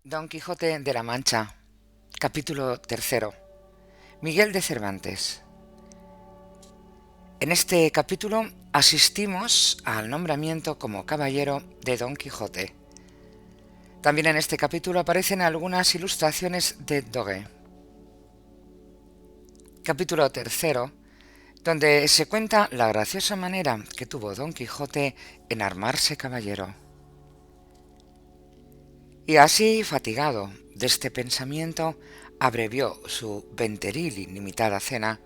Don Quijote de la Mancha, capítulo tercero. Miguel de Cervantes. En este capítulo asistimos al nombramiento como caballero de Don Quijote. También en este capítulo aparecen algunas ilustraciones de Dogue. Capítulo tercero, donde se cuenta la graciosa manera que tuvo Don Quijote en armarse caballero. Y así, fatigado de este pensamiento, abrevió su venteril y limitada cena,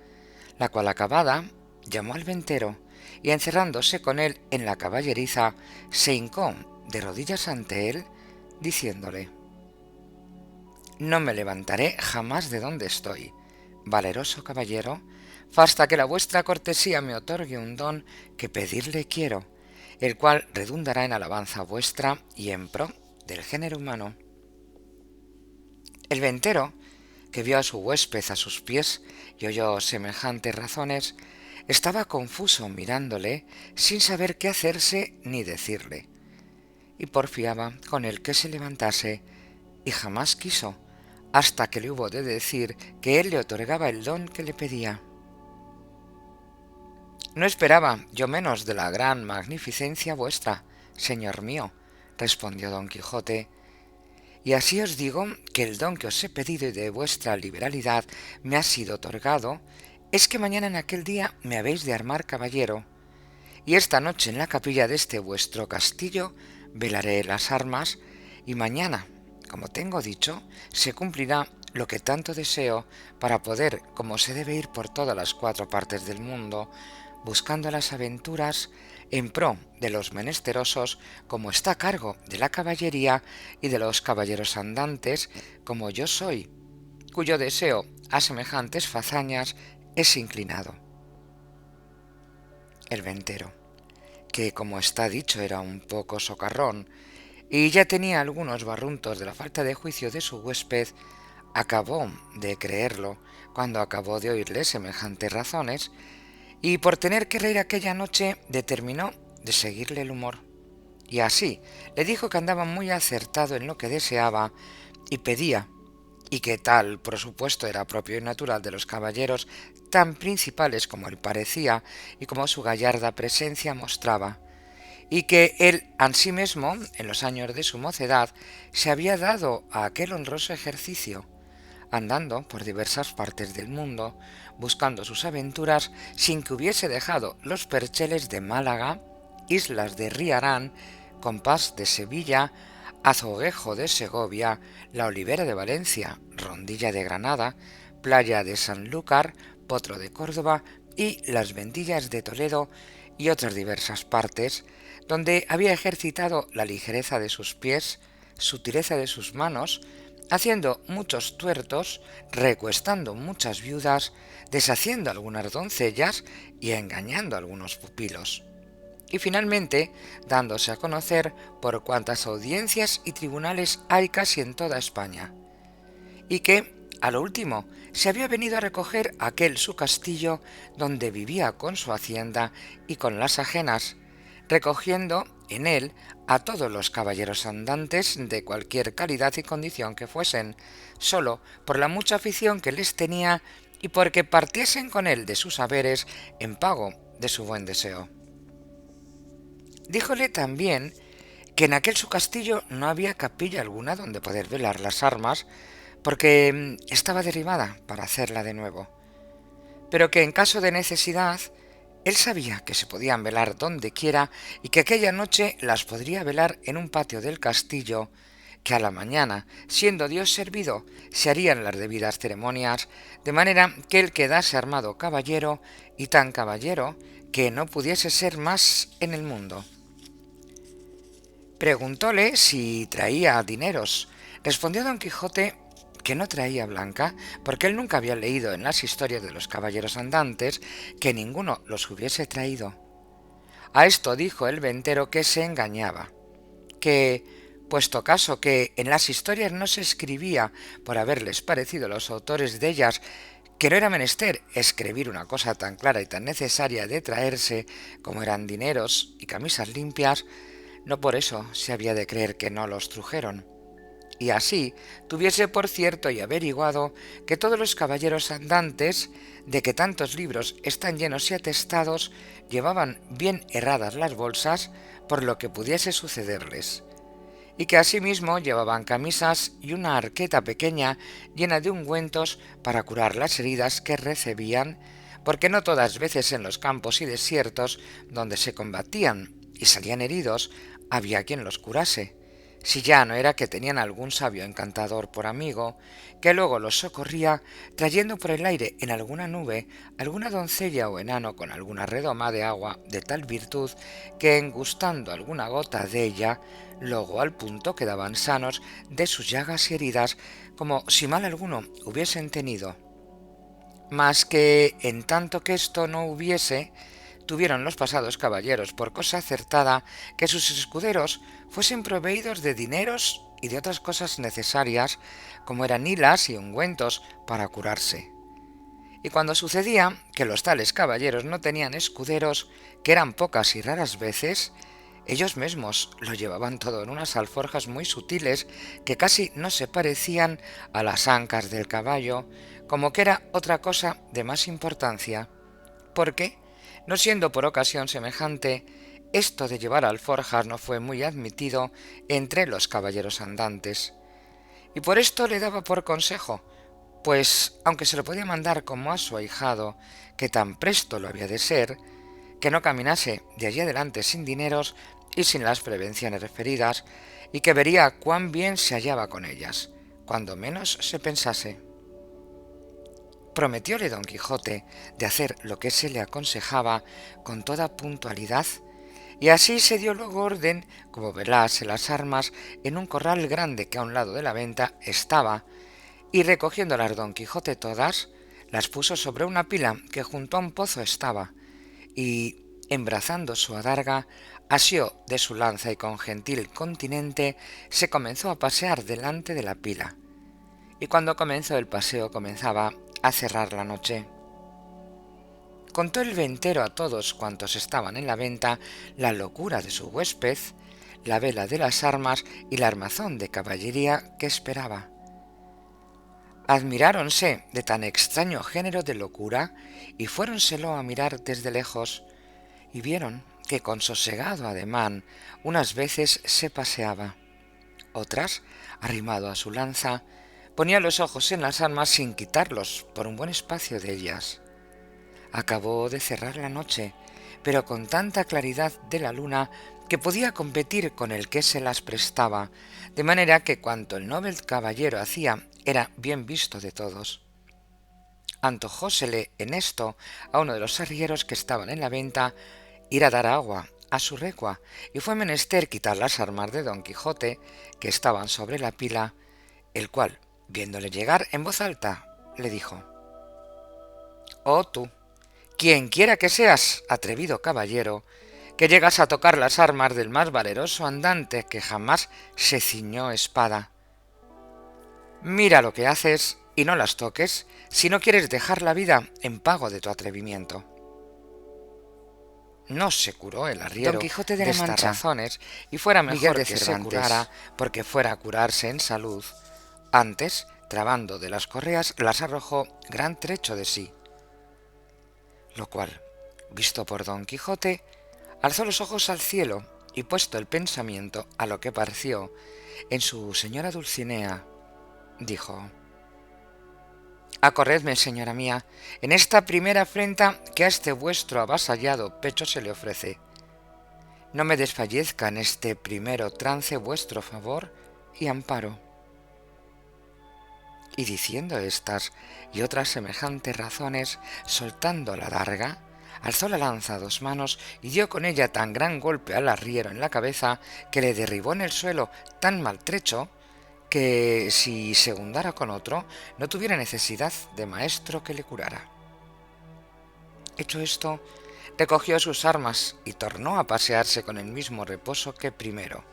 la cual acabada, llamó al ventero, y encerrándose con él en la caballeriza, se hincó de rodillas ante él, diciéndole: «No me levantaré jamás de donde estoy, valeroso caballero, fasta que la vuestra cortesía me otorgue un don que pedirle quiero, el cual redundará en alabanza vuestra y en pro del género humano». El ventero, que vio a su huésped a sus pies y oyó semejantes razones, estaba confuso mirándole, sin saber qué hacerse ni decirle, y porfiaba con él que se levantase, y jamás quiso, hasta que le hubo de decir que él le otorgaba el don que le pedía. «No esperaba yo menos de la gran magnificencia vuestra, señor mío», respondió don Quijote, «y así os digo que el don que os he pedido y de vuestra liberalidad me ha sido otorgado, es que mañana en aquel día me habéis de armar caballero, y esta noche en la capilla de este vuestro castillo velaré las armas, y mañana, como tengo dicho, se cumplirá lo que tanto deseo para poder, como se debe, ir por todas las cuatro partes del mundo, buscando las aventuras en pro de los menesterosos, como está a cargo de la caballería, y de los caballeros andantes, como yo soy, cuyo deseo a semejantes fazañas es inclinado». El ventero, que como está dicho era un poco socarrón, y ya tenía algunos barruntos de la falta de juicio de su huésped, acabó de creerlo cuando acabó de oírle semejantes razones, y por tener que reír aquella noche determinó de seguirle el humor, y así le dijo que andaba muy acertado en lo que deseaba y pedía, y que tal por supuesto era propio y natural de los caballeros tan principales como él parecía y como su gallarda presencia mostraba, y que él ansimesmo, en los años de su mocedad, se había dado a aquel honroso ejercicio, andando por diversas partes del mundo, buscando sus aventuras, sin que hubiese dejado los percheles de Málaga, islas de Riarán, compás de Sevilla, Azoguejo de Segovia, la Olivera de Valencia, Rondilla de Granada, Playa de Sanlúcar, Potro de Córdoba y las Vendillas de Toledo y otras diversas partes, donde había ejercitado la ligereza de sus pies, sutileza de sus manos, haciendo muchos tuertos, recuestando muchas viudas, deshaciendo algunas doncellas y engañando a algunos pupilos, y finalmente dándose a conocer por cuantas audiencias y tribunales hay casi en toda España, y que, a lo último, se había venido a recoger aquel su castillo donde vivía con su hacienda y con las ajenas, recogiendo en él a todos los caballeros andantes de cualquier calidad y condición que fuesen, sólo por la mucha afición que les tenía y porque partiesen con él de sus haberes en pago de su buen deseo. Díjole también que en aquel su castillo no había capilla alguna donde poder velar las armas, porque estaba derribada para hacerla de nuevo, pero que en caso de necesidad él sabía que se podían velar donde quiera y que aquella noche las podría velar en un patio del castillo, que a la mañana, siendo Dios servido, se harían las debidas ceremonias, de manera que él quedase armado caballero, y tan caballero que no pudiese ser más en el mundo. Preguntóle si traía dineros. Respondió don Quijote que no traía blanca, porque él nunca había leído en las historias de los caballeros andantes que ninguno los hubiese traído. A esto dijo el ventero que se engañaba, que, puesto caso que en las historias no se escribía por haberles parecido los autores de ellas que no era menester escribir una cosa tan clara y tan necesaria de traerse como eran dineros y camisas limpias, no por eso se había de creer que no los trujeron. y así tuviese por cierto y averiguado que todos los caballeros andantes, de que tantos libros están llenos y atestados, llevaban bien herradas las bolsas por lo que pudiese sucederles, y que asimismo llevaban camisas y una arqueta pequeña llena de ungüentos para curar las heridas que recibían, porque no todas veces en los campos y desiertos donde se combatían y salían heridos había quien los curase, si ya no era que tenían algún sabio encantador por amigo, que luego los socorría trayendo por el aire en alguna nube alguna doncella o enano con alguna redoma de agua de tal virtud que en gustando alguna gota de ella, luego al punto quedaban sanos de sus llagas y heridas, como si mal alguno hubiesen tenido. Mas que en tanto que esto no hubiese, tuvieron los pasados caballeros por cosa acertada que sus escuderos fuesen proveídos de dineros y de otras cosas necesarias, como eran hilas y ungüentos para curarse. Y cuando sucedía que los tales caballeros no tenían escuderos, que eran pocas y raras veces, ellos mismos lo llevaban todo en unas alforjas muy sutiles que casi no se parecían a las ancas del caballo, como que era otra cosa de más importancia, porque, no siendo por ocasión semejante, esto de llevar alforjas no fue muy admitido entre los caballeros andantes, y por esto le daba por consejo, pues aunque se lo podía mandar como a su ahijado, que tan presto lo había de ser, que no caminase de allí adelante sin dineros y sin las prevenciones referidas, y que vería cuán bien se hallaba con ellas, cuando menos se pensase. Prometióle don Quijote de hacer lo que se le aconsejaba con toda puntualidad, y así se dio luego orden, como velase las armas en un corral grande que a un lado de la venta estaba, y recogiéndolas don Quijote todas, las puso sobre una pila que junto a un pozo estaba, y, embrazando su adarga, asió de su lanza y con gentil continente se comenzó a pasear delante de la pila, y cuando comenzó el paseo comenzaba a cerrar la noche. Contó el ventero a todos cuantos estaban en la venta la locura de su huésped, la vela de las armas y la armazón de caballería que esperaba. Admiráronse de tan extraño género de locura y fuéronselo a mirar desde lejos, y vieron que con sosegado ademán unas veces se paseaba, otras, arrimado a su lanza, ponía los ojos en las armas sin quitarlos por un buen espacio de ellas. Acabó de cerrar la noche, pero con tanta claridad de la luna que podía competir con el que se las prestaba, de manera que cuanto el noble caballero hacía era bien visto de todos. Antojósele en esto a uno de los arrieros que estaban en la venta ir a dar agua a su recua, y fue menester quitar las armas de don Quijote, que estaban sobre la pila, el cual, viéndole llegar en voz alta, le dijo: «Oh tú, quien quiera que seas, atrevido caballero, que llegas a tocar las armas del más valeroso andante que jamás se ciñó espada. Mira lo que haces y no las toques si no quieres dejar la vida en pago de tu atrevimiento». No se curó el arriero Don Quijote de estas razones, y fuera mejor que se curara porque fuera a curarse en salud. Antes, trabando de las correas, las arrojó gran trecho de sí, lo cual, visto por don Quijote, alzó los ojos al cielo y puesto el pensamiento a lo que pareció en su señora Dulcinea, dijo: «Acorredme, señora mía, en esta primera afrenta que a este vuestro avasallado pecho se le ofrece. No me desfallezca en este primero trance vuestro favor y amparo». Y diciendo estas y otras semejantes razones, soltando la adarga, alzó la lanza a dos manos y dio con ella tan gran golpe al arriero en la cabeza que le derribó en el suelo tan maltrecho que, si se hundara con otro, no tuviera necesidad de maestro que le curara. Hecho esto, recogió sus armas y tornó a pasearse con el mismo reposo que primero.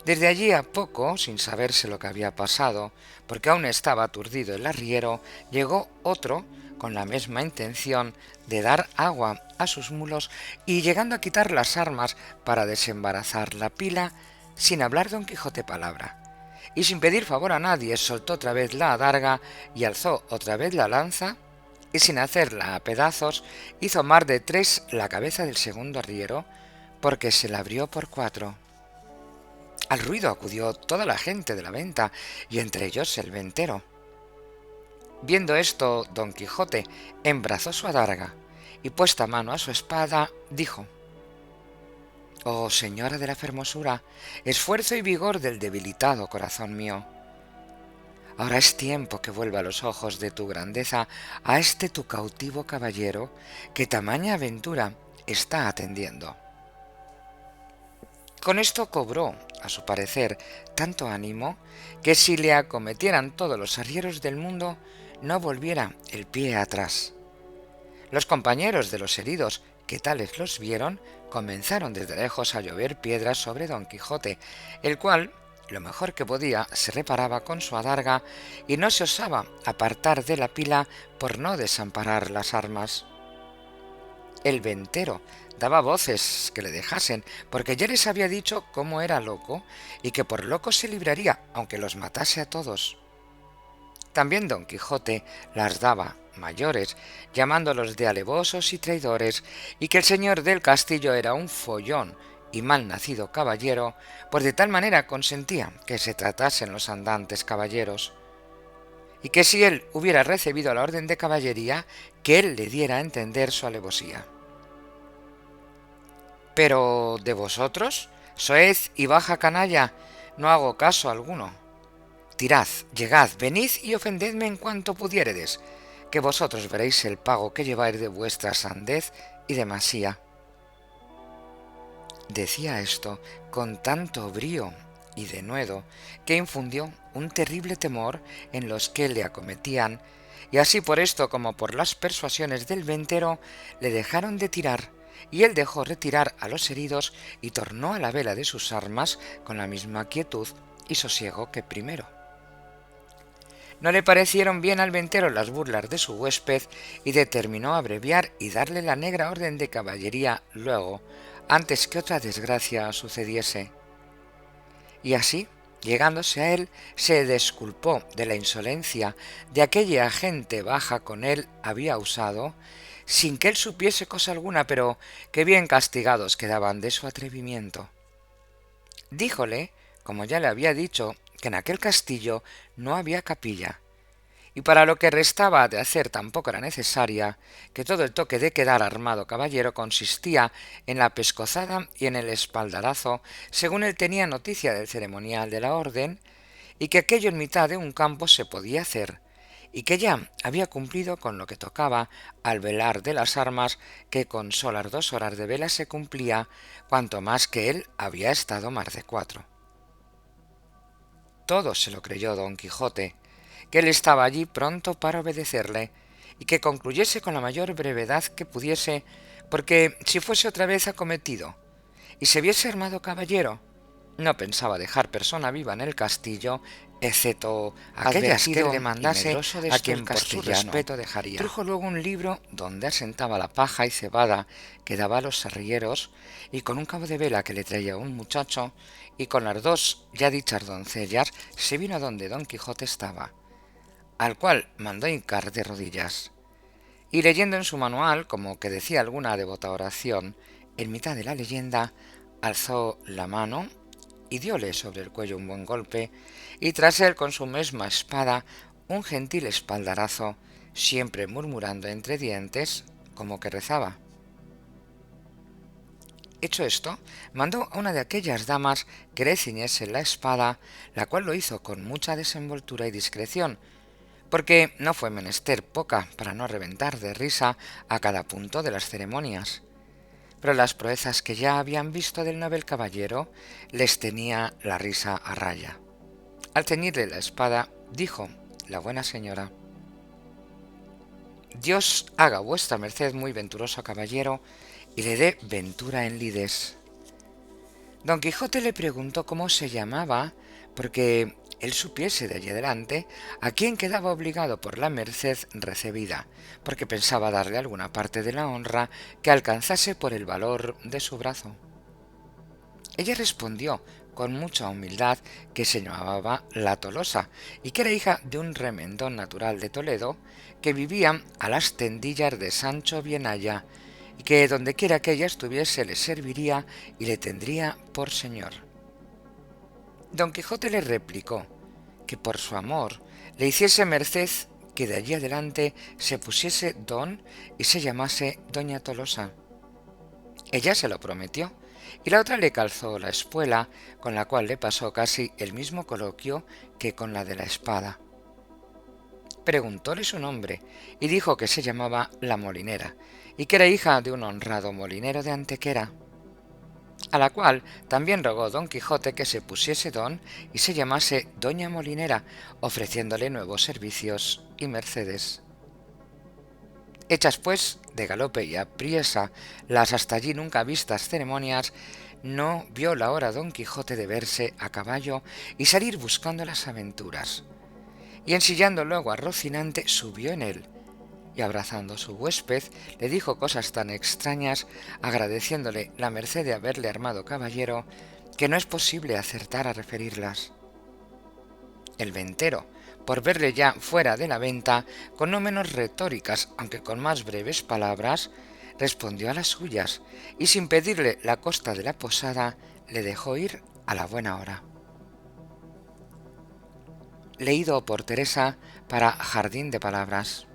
Desde allí a poco, sin saberse lo que había pasado, porque aún estaba aturdido el arriero, llegó otro con la misma intención de dar agua a sus mulos, y llegando a quitar las armas para desembarazar la pila, sin hablar don Quijote palabra, y sin pedir favor a nadie soltó otra vez la adarga y alzó otra vez la lanza, y sin hacerla a pedazos hizo más de 3 la cabeza del segundo arriero, porque se la abrió por 4. Al ruido acudió toda la gente de la venta, y entre ellos el ventero. Viendo esto, Don Quijote embrazó su adarga, y puesta mano a su espada, dijo: «Oh señora de la fermosura, esfuerzo y vigor del debilitado corazón mío, ahora es tiempo que vuelva los ojos de tu grandeza a este tu cautivo caballero, que tamaña aventura está atendiendo». Con esto cobró, a su parecer, tanto ánimo, que si le acometieran todos los arrieros del mundo, no volviera el pie atrás. Los compañeros de los heridos, que tales los vieron, comenzaron desde lejos a llover piedras sobre Don Quijote, el cual, lo mejor que podía, se reparaba con su adarga y no se osaba apartar de la pila por no desamparar las armas. El ventero daba voces que le dejasen, porque ya les había dicho cómo era loco y que por loco se libraría, aunque los matase a todos. También Don Quijote las daba mayores, llamándolos de alevosos y traidores, y que el señor del castillo era un follón y mal nacido caballero, pues de tal manera consentía que se tratasen los andantes caballeros, y que si él hubiera recibido la orden de caballería, que él le diera a entender su alevosía. «Pero de vosotros, soez y baja canalla, no hago caso alguno. Tirad, llegad, venid y ofendedme en cuanto pudiéredes, que vosotros veréis el pago que lleváis de vuestra sandez y demasía». Decía esto con tanto brío y denuedo que infundió un terrible temor en los que le acometían, y así por esto como por las persuasiones del ventero le dejaron de tirar, y él dejó retirar a los heridos y tornó a la vela de sus armas con la misma quietud y sosiego que primero. No le parecieron bien al ventero las burlas de su huésped, y determinó abreviar y darle la negra orden de caballería luego, antes que otra desgracia sucediese. Y así, llegándose a él, se desculpó de la insolencia de aquella gente baja con él había usado, sin que él supiese cosa alguna, pero que bien castigados quedaban de su atrevimiento. Díjole, como ya le había dicho, que en aquel castillo no había capilla, y para lo que restaba de hacer tampoco era necesaria, que todo el toque de quedar armado caballero consistía en la pescozada y en el espaldarazo, según él tenía noticia del ceremonial de la orden, y que aquello en mitad de un campo se podía hacer, y que ya había cumplido con lo que tocaba al velar de las armas, que con solas 2 horas de vela se cumplía, cuanto más que él había estado más de 4. Todo se lo creyó Don Quijote, que él estaba allí pronto para obedecerle, y que concluyese con la mayor brevedad que pudiese, porque si fuese otra vez acometido y se viese armado caballero, no pensaba dejar persona viva en el castillo, excepto aquellas que le mandase a quien por su respeto dejaría. Trajo luego un libro donde asentaba la paja y cebada que daba a los arrieros, y con un cabo de vela que le traía un muchacho, y con las 2 ya dichas doncellas, se vino a donde Don Quijote estaba, al cual mandó hincar de rodillas, y leyendo en su manual, como que decía alguna devota oración, en mitad de la leyenda, alzó la mano y dióle sobre el cuello un buen golpe, y tras él con su misma espada un gentil espaldarazo, siempre murmurando entre dientes, como que rezaba. Hecho esto, mandó a una de aquellas damas que le ciñese la espada, la cual lo hizo con mucha desenvoltura y discreción, porque no fue menester poca para no reventar de risa a cada punto de las ceremonias. Pero las proezas que ya habían visto del novel caballero les tenía la risa a raya. Al ceñirle la espada, dijo la buena señora: «Dios haga vuestra merced muy venturoso caballero, y le dé ventura en lides». Don Quijote le preguntó cómo se llamaba, porque él supiese de allí adelante a quién quedaba obligado por la merced recebida, porque pensaba darle alguna parte de la honra que alcanzase por el valor de su brazo. Ella respondió con mucha humildad que se llamaba La Tolosa y que era hija de un remendón natural de Toledo que vivía a las tendillas de Sancho Bienaya y que dondequiera que ella estuviese le serviría y le tendría por señor. Don Quijote le replicó que por su amor le hiciese merced que de allí adelante se pusiese don y se llamase Doña Tolosa. Ella se lo prometió, y la otra le calzó la espuela, con la cual le pasó casi el mismo coloquio que con la de la espada. Preguntóle su nombre, y dijo que se llamaba La Molinera, y que era hija de un honrado molinero de Antequera, a la cual también rogó don Quijote que se pusiese don y se llamase Doña Molinera, ofreciéndole nuevos servicios y mercedes. Hechas pues de galope y apriesa las hasta allí nunca vistas ceremonias, no vio la hora don Quijote de verse a caballo y salir buscando las aventuras, y ensillando luego a Rocinante subió en él, y abrazando a su huésped le dijo cosas tan extrañas, agradeciéndole la merced de haberle armado caballero, que no es posible acertar a referirlas. El ventero, por verle ya fuera de la venta, con no menos retóricas, aunque con más breves palabras, respondió a las suyas, y sin pedirle la costa de la posada, le dejó ir a la buena hora. Leído por Teresa para Jardín de Palabras.